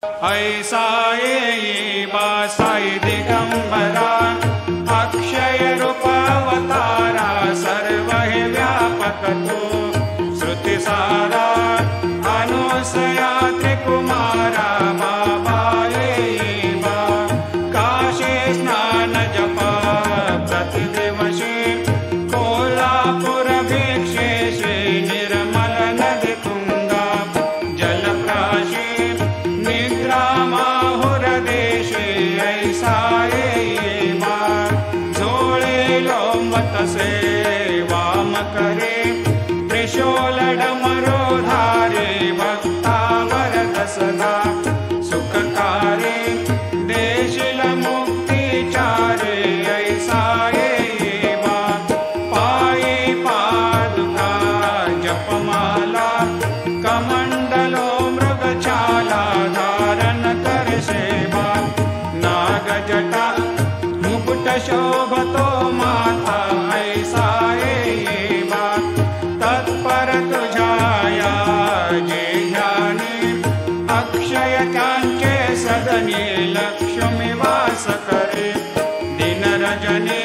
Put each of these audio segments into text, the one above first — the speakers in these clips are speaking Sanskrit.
ऐसा ये बासाई दिगंबरा अक्षय रूपावतारा सर्व व्यापक तो श्रुति सारा अनुसया त्रिकुमारा बाबा ये बा काशे स्नान जपा प्रतिदिवसे कोल्हापुर भिक्षे श्री निर्मल नदी तुंगा जलप्राशे निद्रा माहुर देशे ऐसा ये बा झोळे लोंबत से वाम करे त्रिशूल डमरो धारे भक्ता वरद सदा सुखकारे देशिल मुक्ति चारे ऐसा ये बा पायी पादुका जपमाला कमंडलो मृगछाला धारण कर सेवा नाग जटा मुकुट शोभतो माथा ऐसा ये बा तत्पर तुझाया जे ध्याने अक्षय कांचे सदने लक्ष्मी वास करे दिन रजने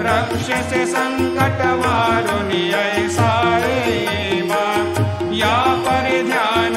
रक्षसे संकट वारुणी ऐसा ये बा या परिध्यान